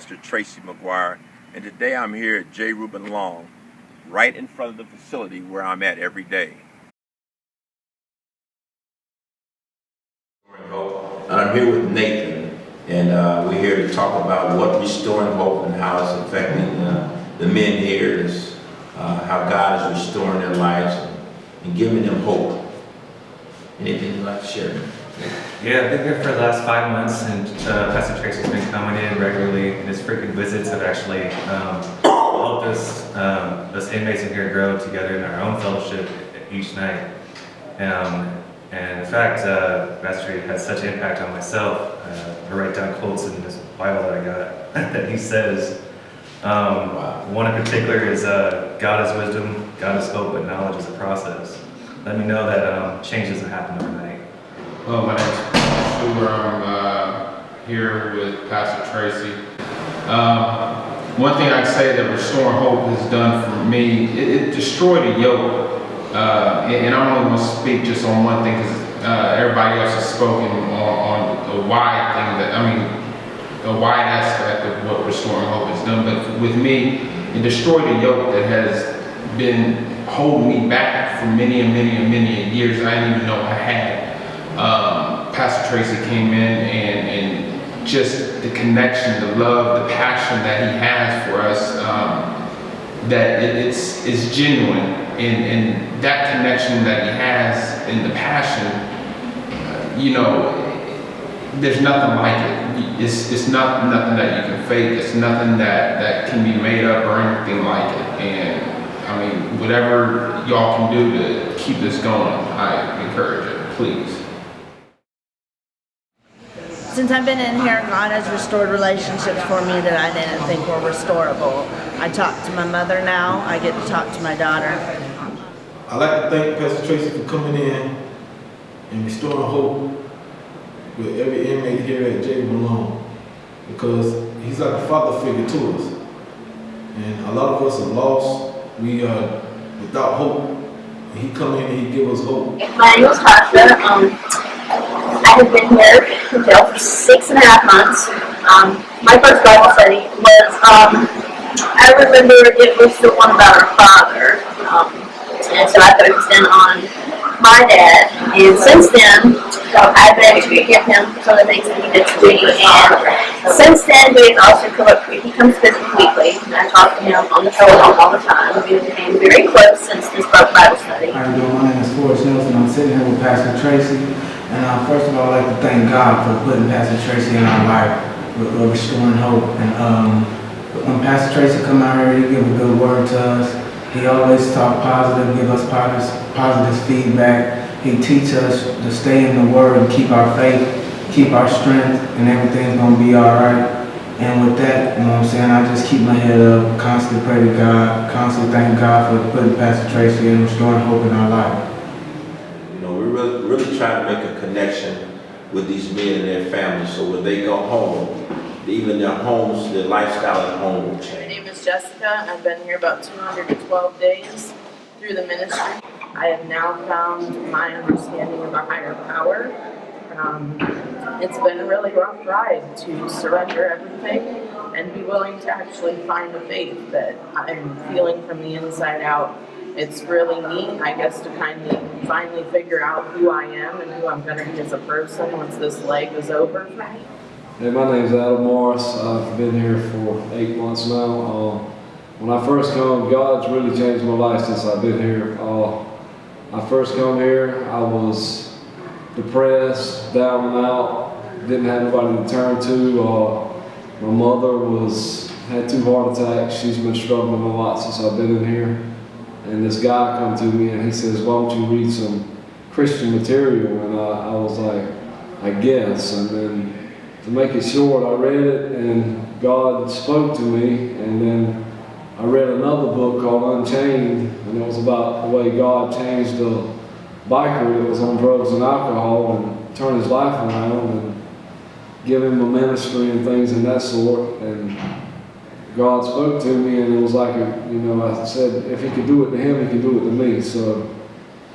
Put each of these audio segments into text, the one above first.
Pastor Tracy McGuire, and today I'm here at J. Reuben Long, right in front of the facility where I'm at every day. I'm here with Nathan, and we're here to talk about what restoring hope and how it's affecting the men here, how God is restoring their lives and giving them hope. Anything you'd like to share? Yeah, I've been here for the last 5 months, and Pastor Tracy's been coming in regularly, and his frequent visits have actually helped us inmates in here grow together in our own fellowship each night. And in fact, Pastor Tracy had such impact on myself. I write down quotes in this Bible that I got that he says. One in particular is, God is wisdom, God is hope, but knowledge is a process. Let me know that change doesn't happen overnight. Hello, my name is Stuber. I'm here with Pastor Tracy. One thing I'd say that Restoring Hope has done for me, it destroyed a yoke. And I don't want to speak just on one thing because everybody else has spoken on a wide thing, a wide aspect of what Restoring Hope has done. But with me, it destroyed a yoke that has been holding me back for many years I didn't even know I had. Pastor Tracy came in and just the connection, the love, the passion that he has for us, that it's genuine, and that connection that he has and the passion, there's nothing like it. It's not nothing that you can fake. It's nothing that can be made up or anything like it. And whatever y'all can do to keep this going, I encourage it, please. Since I've been in here, God has restored relationships for me that I didn't think were restorable. I talk to my mother now. I get to talk to my daughter. I'd like to thank Pastor Tracy for coming in and restoring hope with every inmate here at J. Reuben Long, because he's like a father figure to us. And a lot of us are lost. We are without hope. He come in and he give us hope. My name is Tasha. I have been here in jail for 6.5 months. My first Bible study was, I remember it was the one about our father. And so I focused in on my dad. And since then, I've been able to forgive him for the things that he did to me. And since then, he comes visit weekly. And I talk to him on the telephone all the time. We became very close since this Bible study. How you doing? My name is Forrest Nelson. I'm sitting here with Pastor Tracy. And first of all, I'd like to thank God for putting Pastor Tracy in our life with restoring hope. And when Pastor Tracy come out here, he give a good word to us. He always talk positive, give us positive feedback. He teach us to stay in the Word and keep our faith, keep our strength, and everything's gonna be all right. And with that, you know what I'm saying, I just keep my head up, constantly pray to God, constantly thank God for putting Pastor Tracy and restoring hope in our life. We're really trying to make a connection with these men and their families, so when they go home, even their homes, their lifestyle at home will change. My name is Jessica. I've been here about 212 days through the ministry. I have now found my understanding of a higher power. It's been a really rough ride to surrender everything and be willing to actually find a faith that I'm feeling from the inside out. It's really neat, I guess, to finally figure out who I am and who I'm going to be as a person once this leg is over for me. Hey, my name's Adam Morris. I've been here for 8 months now. When I first come, God's really changed my life since I've been here. I first come here, I was depressed, down and out, didn't have anybody to turn to. My mother had 2 heart attacks. She's been struggling a lot since I've been in here. And this guy come to me and he says, "Why don't you read some Christian material?" And I was like, "I guess." And then to make it short, I read it and God spoke to me. And then I read another book called Unchained, and it was about the way God changed the biker that was on drugs and alcohol and turned his life around and give him a ministry and things in that sort. And God spoke to me, and it was like, I said, if he could do it to him, he could do it to me. So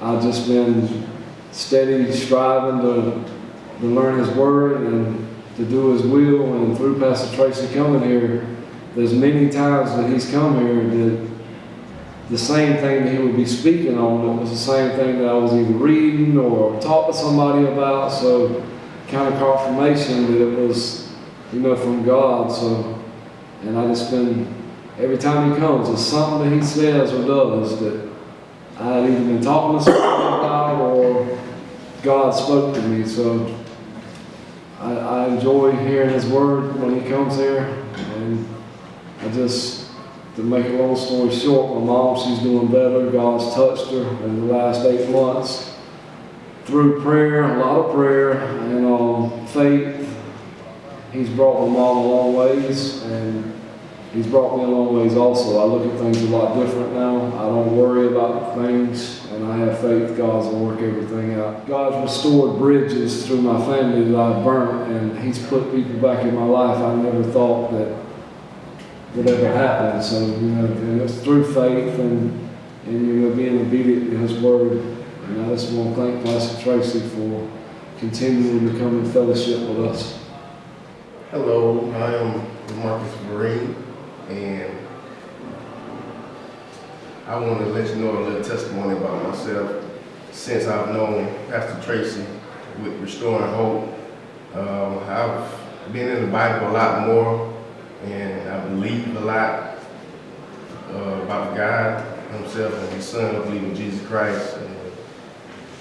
I've just been steady striving to learn his word and to do His will, and through Pastor Tracy coming here, there's many times that he's come here that the same thing that he would be speaking on, it was the same thing that I was either reading or talking to somebody about, so kind of confirmation that it was, from God. So, and I just been, every time he comes, it's something that he says or does that I had either been talking to somebody about or God spoke to me. So I enjoy hearing his word when he comes here, and I just, to make a long story short, my mom, she's doing better. God's touched her in the last 8 months through prayer, a lot of prayer, and faith. He's brought my mom a long ways, and he's brought me a long ways also. I look at things a lot different now. I don't worry about things, and I have faith God's going to work everything out. God's restored bridges through my family that I've burnt, and he's put people back in my life I never thought that would ever happen. So, and it's through faith and being obedient to his word. And I just want to thank Pastor Tracy for continuing to come in fellowship with us. Hello, I am Marcus Marine, and I want to let you know a little testimony about myself. Since I've known Pastor Tracy with Restoring Hope, I've been in the Bible a lot more, and I believe a lot about God himself and his son. I believe in Jesus Christ. And,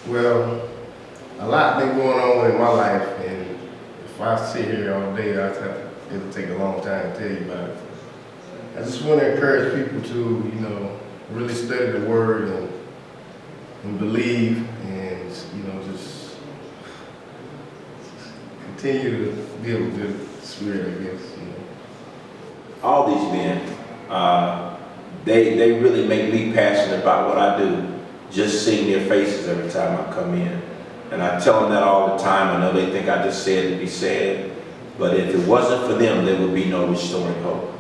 well, a lot been going on in my life, and if I sit here all day, it'll take a long time to tell you about it. I just want to encourage people to, really study the word and believe, and, just continue to deal with the spirit, I guess. All these men, they really make me passionate about what I do, just seeing their faces every time I come in. And I tell them that all the time. I know they think I just said it to be sad, but if it wasn't for them, there would be no Restoring Hope.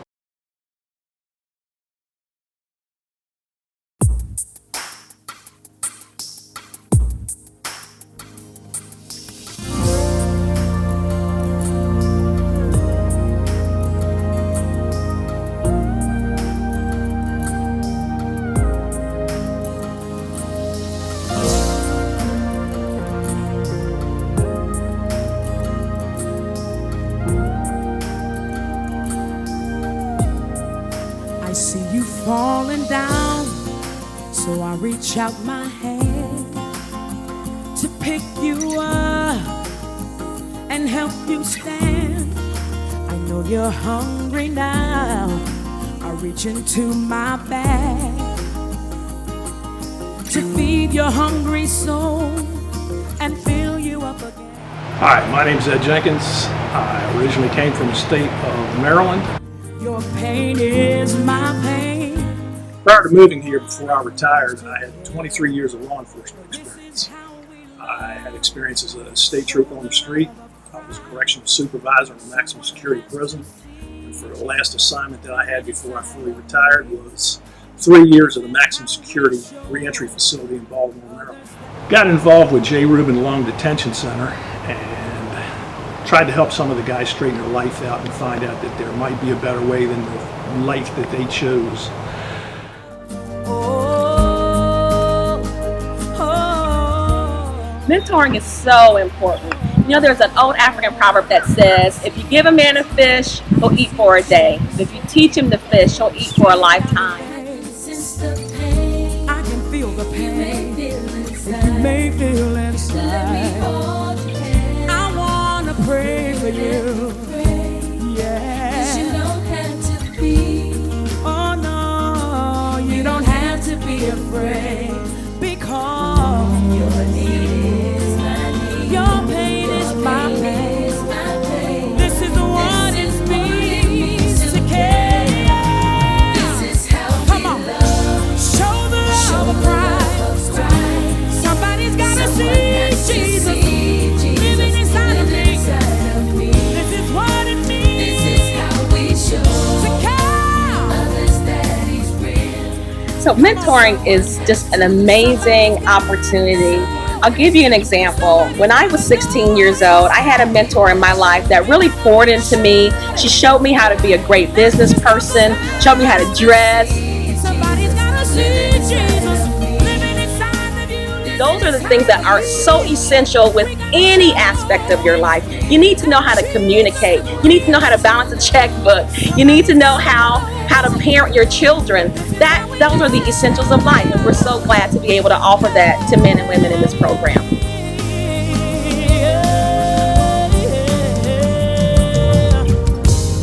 Falling down, so I reach out my hand to pick you up and help you stand. I know you're hungry now. I reach into my bag to feed your hungry soul and fill you up again. Hi, my name's Ed Jenkins. I originally came from the state of Maryland. Your pain is my pain. Prior to moving here, before I retired, I had 23 years of law enforcement experience. I had experience as a state trooper on the street. I was a correctional supervisor in a maximum security prison. And for the last assignment that I had before I fully retired was 3 years at a maximum security reentry facility in Baltimore, Maryland. Got involved with J. Rubin Long Detention Center and tried to help some of the guys straighten their life out and find out that there might be a better way than the life that they chose. Mentoring is so important. There's an old African proverb that says, if you give a man a fish, he'll eat for a day. But if you teach him to fish, he'll eat for a lifetime. I can feel the pain you may feel inside. I want to pray for you. Yeah. You don't have to be. Oh no, you don't have to be afraid. Because your need is my need. Your pain is my pain. This is what it means to care. This is how we love. Show the love of Christ. Somebody's gotta see Jesus living inside of me. This is what it means. This is how we show to care. Others that He's real. So mentoring is just an amazing opportunity I'll give you an example. When I was 16 years old, I had a mentor in my life that really poured into me. She showed me how to be a great business person, showed me how to dress. Those are the things that are so essential with any aspect of your life. You need to know how to communicate. You need to know how to balance a checkbook. You need to know how to parent your children. Those are the essentials of life, and we're so glad to be able to offer that to men and women in this program.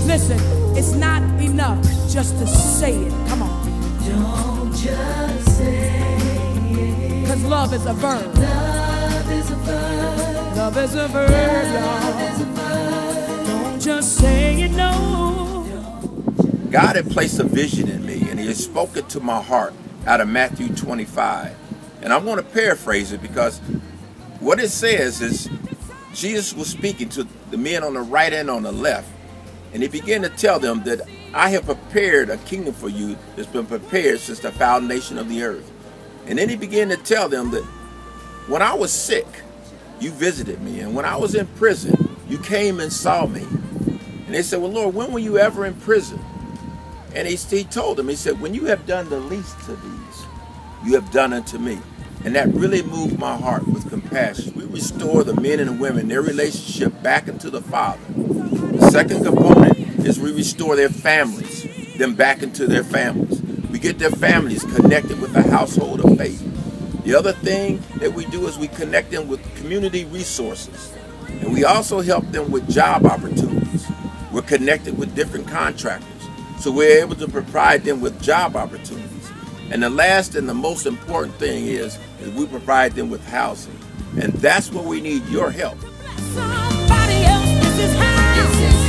Listen, it's not enough just to say it. Come on. Don't just say it. 'Cause love is a verb. Love is a verb. Love is a verb, y'all. Don't just say it, no. God had placed a vision in me, and he has spoken to my heart out of Matthew 25. And I'm going to paraphrase it, because what it says is Jesus was speaking to the men on the right and on the left, and he began to tell them that I have prepared a kingdom for you that's been prepared since the foundation of the earth. And then he began to tell them that when I was sick, you visited me, and when I was in prison, you came and saw me. And they said, well, Lord, when were you ever in prison? And he told them, he said, when you have done the least to these, you have done unto me. And that really moved my heart with compassion. We restore the men and the women, their relationship back into the Father. The second component is we restore their families, them back into their families. We get their families connected with the household of faith. The other thing that we do is we connect them with community resources. And we also help them with job opportunities. We're connected with different contractors, so we're able to provide them with job opportunities. And the last and the most important thing is we provide them with housing. And that's where we need your help. Somebody else, this is how.